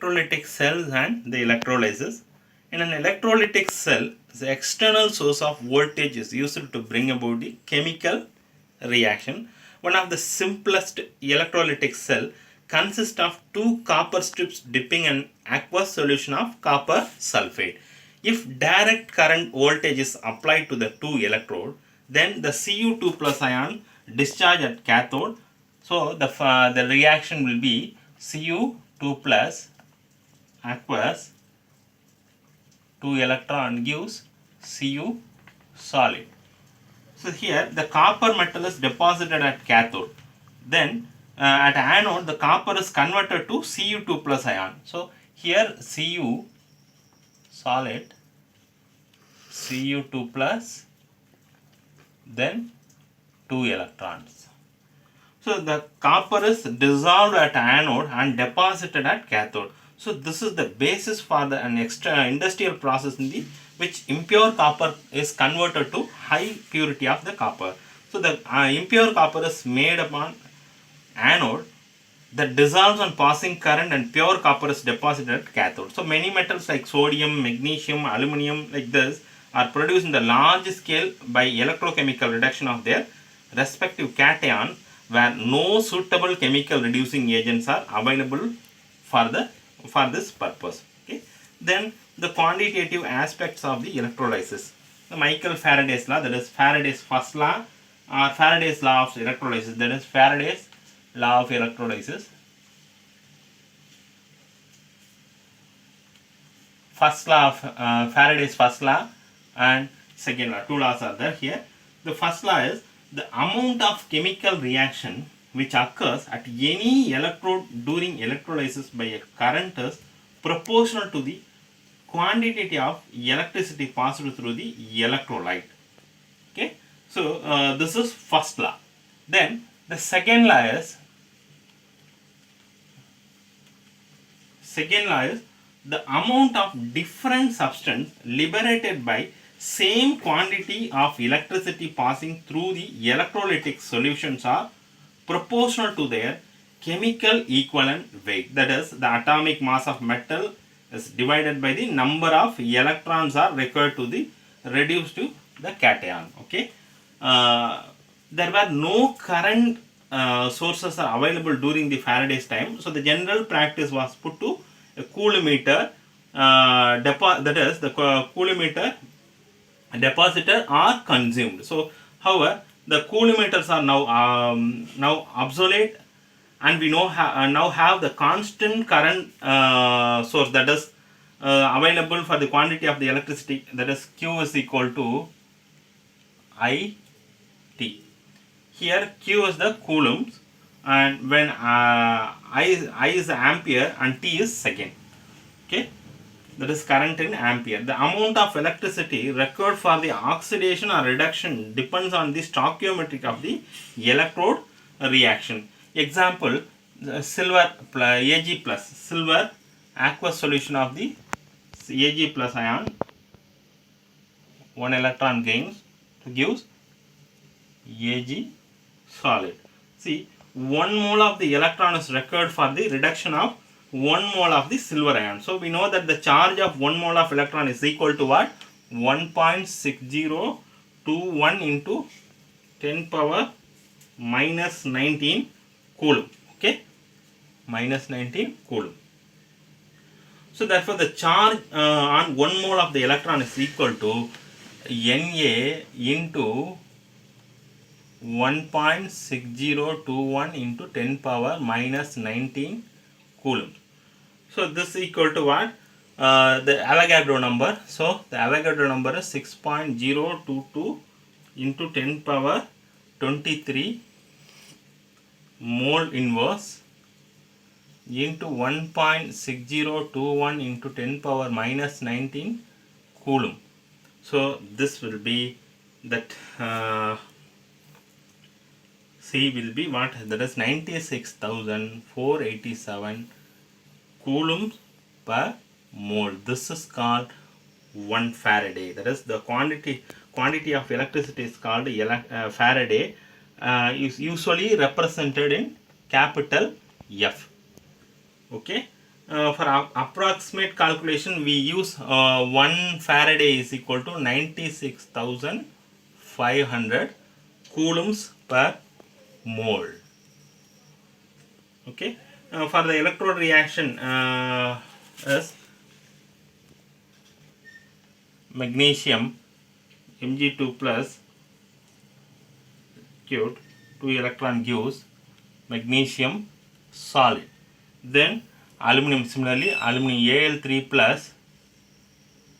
electrolytic cells and the electrolysis. In an electrolytic cell, the external source of voltage is used to bring about the chemical reaction. One of the simplest electrolytic cell consists of two copper strips dipping an aqueous solution of copper sulfate. If direct current voltage is applied to the two electrode, then the Cu2 plus ion discharge at cathode. So the reaction will be Cu2 plus aqueous 2 electron gives Cu solid. So here the copper metal is deposited at cathode. Then at anode the copper is converted to Cu2 plus ion. So here Cu solid, Cu2 plus, then 2 electrons. So the copper is dissolved at anode and deposited at cathode. So this is the basis for an extra industrial process in the which impure copper is converted to high purity of the copper. So the impure copper is made upon anode that dissolves on passing current and pure copper is deposited at cathode. So many metals like sodium, magnesium, aluminum like this are produced in the large scale by electrochemical reduction of their respective cation where no suitable chemical reducing agents are available for this purpose. Okay. Then the quantitative aspects of the electrolysis. The Michael Faraday's law, that is Faraday's first law, or Faraday's law of electrolysis, that is Faraday's law of electrolysis. First law of Faraday's first law and second law. Two laws are there here. The first law is the amount of chemical reaction which occurs at any electrode during electrolysis by a current is proportional to the quantity of electricity passed through the electrolyte. Okay, so this is first law. Then the second law is the amount of different substance liberated by same quantity of electricity passing through the electrolytic solutions are proportional to their chemical equivalent weight. That is, the atomic mass of metal is divided by the number of electrons are required to the reduced to the cation. Okay, there were no current sources are available during the Faraday's time. So the general practice was put to a coulometer, that is the coulometer deposited or consumed. So however, the coulometers are now obsolete, and we now have the constant current source that is available for the quantity of the electricity, that is Q is equal to I T. Here Q is the coulombs, and when I is ampere and T is second. Okay, that is current in ampere. The amount of electricity required for the oxidation or reduction depends on the stoichiometry of the electrode reaction. Example, silver Ag plus, silver aqueous solution of the Ag plus ion, 1 electron gives Ag solid. See, 1 mole of the electron is required for the reduction of 1 mole of the silver ion. So we know that the charge of 1 mole of electron is equal to what? 1.6021 into 10 power minus 19 coulomb. Okay, minus 19 coulomb. So therefore the charge on 1 mole of the electron is equal to Na into 1.6021 into 10 power minus 19 coulomb. So this is equal to what? The Avogadro number. So the Avogadro number is 6.022 into 10 power 23 mole inverse into 1.6021 into 10 power minus 19 coulomb. So this will be that C will be what? That is 96,487 coulombs per mole. This is called 1 Faraday. That is the quantity of electricity is called Faraday. Is usually represented in capital F. Okay. For approximate calculation, we use 1 Faraday is equal to 96,500 coulombs per mole. Okay. For the electrode reaction, is magnesium Mg2 plus liquid, 2 electron gives magnesium solid. Then aluminum, similarly aluminum Al3 plus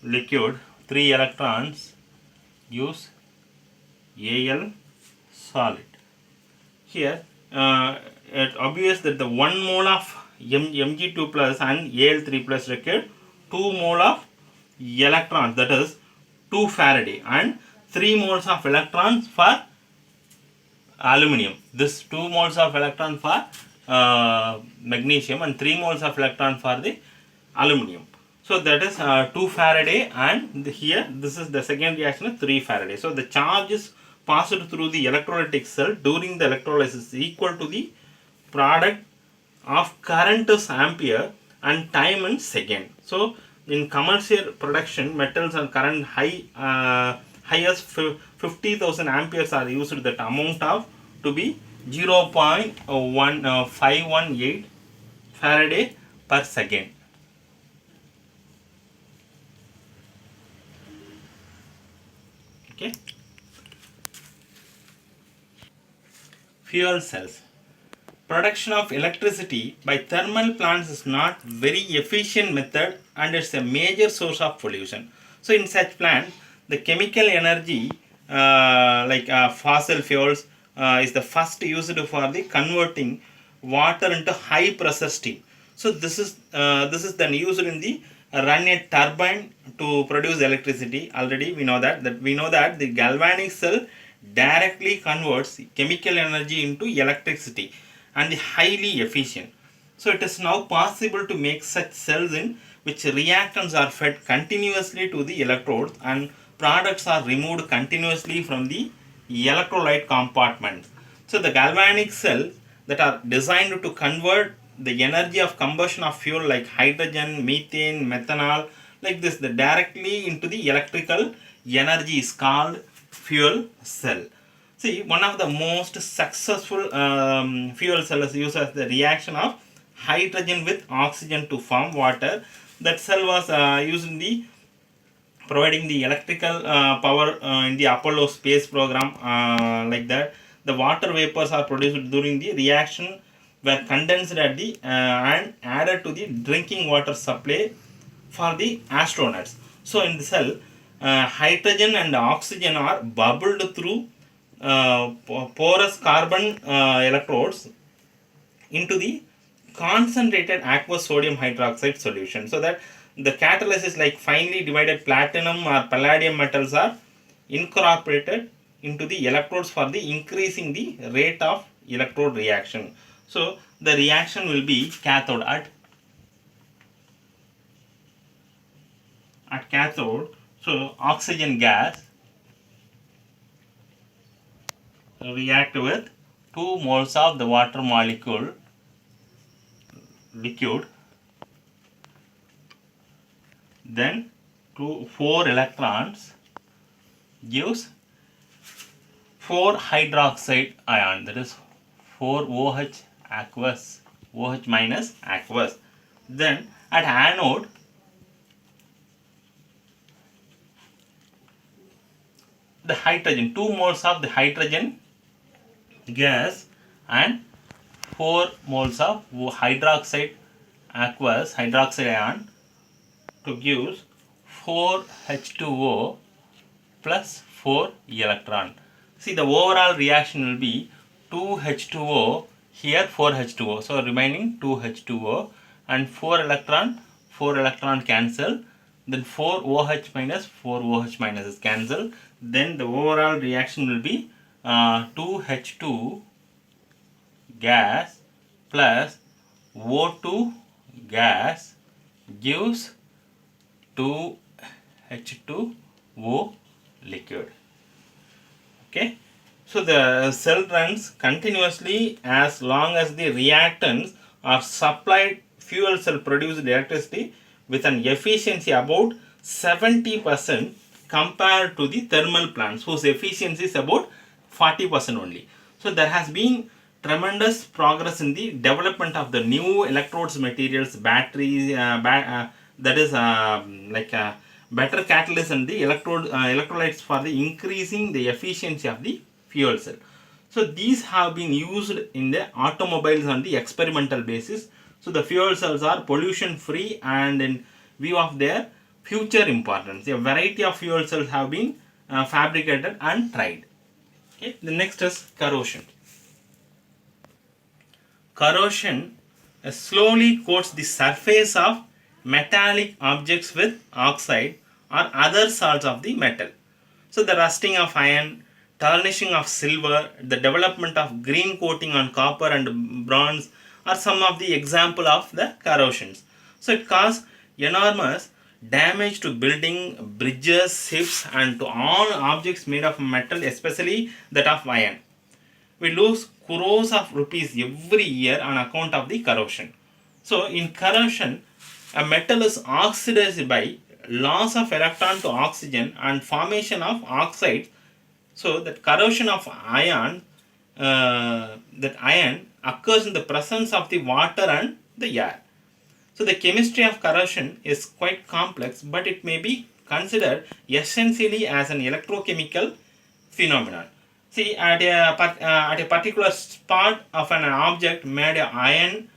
liquid, 3 electrons gives Al solid. Here it obvious that the 1 mole of Mg2 plus and Al3 plus required 2 mole of electrons, that is 2 Faraday, and 3 moles of electrons for aluminum. This 2 moles of electron for magnesium and 3 moles of electron for the aluminum. So that is 2 Faraday, and here this is the second reaction, 3 Faraday. So the charge is passed through the electrolytic cell during the electrolysis equal to the product of current is ampere and time in second. So in commercial production, metals and current highest 50,000 amperes are used. That amount of to be 0.518 Faraday per second. Okay. Fuel cells. Production of electricity by thermal plants is not very efficient method and it's a major source of pollution. So in such plants, the chemical energy like fossil fuels is the first used for the converting water into high pressure steam. So this is then used in the run a turbine to produce electricity. Already we know that the galvanic cell directly converts chemical energy into electricity and highly efficient. So it is now possible to make such cells in which reactants are fed continuously to the electrodes and products are removed continuously from the electrolyte compartment. So the galvanic cells that are designed to convert the energy of combustion of fuel like hydrogen, methane, methanol, like this, the directly into the electrical energy is called fuel cell. See, one of the most successful fuel cells uses the reaction of hydrogen with oxygen to form water. That cell was used in the providing the electrical power in the Apollo space program, like that. The water vapors are produced during the reaction were condensed at the and added to the drinking water supply for the astronauts. So in the cell, hydrogen and oxygen are bubbled through porous carbon electrodes into the concentrated aqueous sodium hydroxide solution, so that the catalysis like finely divided platinum or palladium metals are incorporated into the electrodes for the increasing the rate of electrode reaction. So the reaction will be cathode at cathode. So oxygen gas react with 2 moles of the water molecule liquid, then 4 electrons gives 4 hydroxide ion, that is 4 OH aqueous, OH minus aqueous. Then at anode, the hydrogen, 2 moles of the hydrogen gas and 4 moles of hydroxide aqueous, hydroxide ion, to give 4 H2O plus 4 electron. See, the overall reaction will be 2 H2O, here 4 H2O, so remaining 2 H2O and 4 electron cancel, then 4 OH minus 4 OH minus is cancelled. Then the overall reaction will be 2 H2 gas plus O2 gas gives 2 H2O liquid. Okay, so the cell runs continuously as long as the reactants are supplied fuel cell produced electricity with an efficiency about 70% compared to the thermal plants whose efficiency is about 40% only. So there has been tremendous progress in the development of the new electrodes materials, batteries, that is better catalyst and the electrolytes for the increasing the efficiency of the fuel cell. So these have been used in the automobiles on the experimental basis. So the fuel cells are pollution free, and in view of their future importance, a variety of fuel cells have been fabricated and tried. Okay, the next is corrosion. Corrosion slowly coats the surface of metallic objects with oxide or other salts of the metal. So the rusting of iron, tarnishing of silver, the development of green coating on copper and bronze are some of the example of the corrosions. So it causes enormous damage to building, bridges, ships, and to all objects made of metal, especially that of iron. We lose crores of rupees every year on account of the corrosion. So in corrosion, a metal is oxidized by loss of electron to oxygen and formation of oxides. So that corrosion of iron, that iron occurs in the presence of the water and the air. So the chemistry of corrosion is quite complex, but it may be considered essentially as an electrochemical phenomenon. See, at a particular spot of an object made of iron,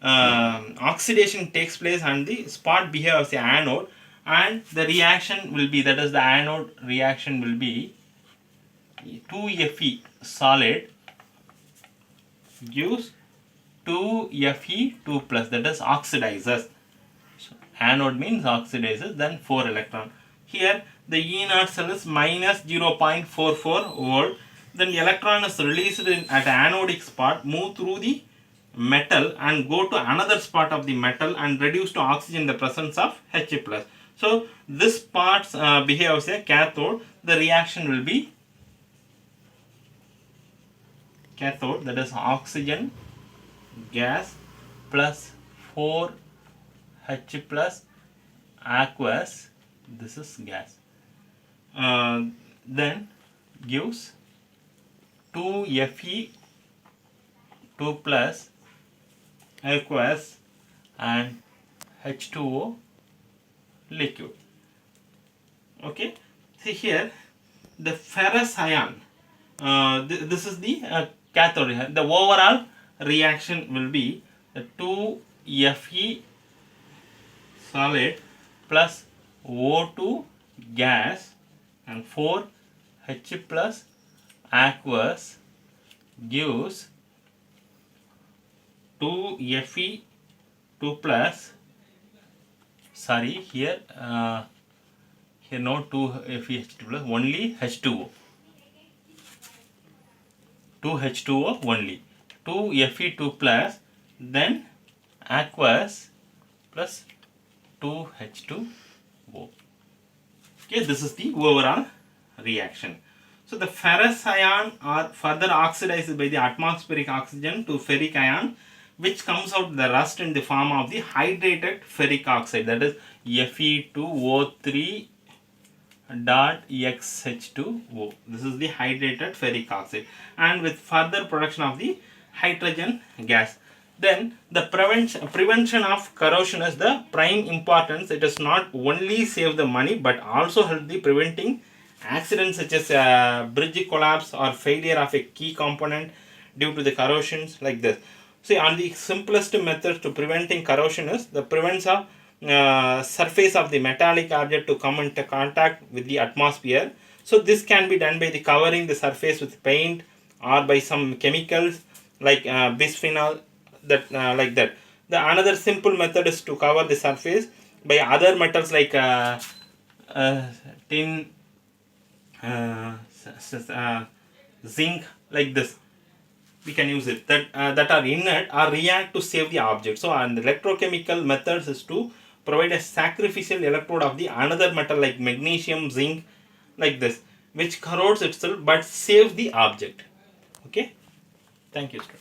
oxidation takes place and the spot behaves as the anode, and the reaction will be, that is the anode reaction will be 2Fe solid gives 2Fe2 plus, that is oxidizes. So anode means oxidizes, then 4 electron. Here the E naught cell is minus 0.44 volt. Then the electron is released at anodic spot, move through the metal and go to another spot of the metal and reduce to oxygen in the presence of H plus. So this part behaves as a cathode. The reaction will be cathode, that is oxygen gas plus 4 H plus aqueous, this is gas, then gives 2Fe2 plus aqueous and H2O liquid. Okay, see here the ferrous ion, this is the cathode. The overall reaction will be the 2Fe solid plus O2 gas and 4 H plus aqueous gives 2Fe2 plus, sorry, here no 2Fe2 plus, only H2O, 2H2O only, 2Fe2 plus, then aqueous plus 2H2O. Okay, this is the overall reaction. So the ferrous ion are further oxidized by the atmospheric oxygen to ferric ion, which comes out the rust in the form of the hydrated ferric oxide, that is Fe2O3 dot XH2O. This is the hydrated ferric oxide, and with further production of the hydrogen gas. Then the prevention of corrosion is the prime importance. It does not only save the money but also help the preventing accidents such as bridge collapse or failure of a key component due to the corrosions like this. See, on the simplest method to preventing corrosion is the prevents of surface of the metallic object to come into contact with the atmosphere. So this can be done by the covering the surface with paint or by some chemicals like bisphenol, that like that. The another simple method is to cover the surface by other metals like tin, zinc, like this. We can use it that are inert or react to save the object. So and the electrochemical methods is to provide a sacrificial electrode of the another metal like magnesium, zinc, like this, which corrodes itself but saves the object. Okay, thank you, students.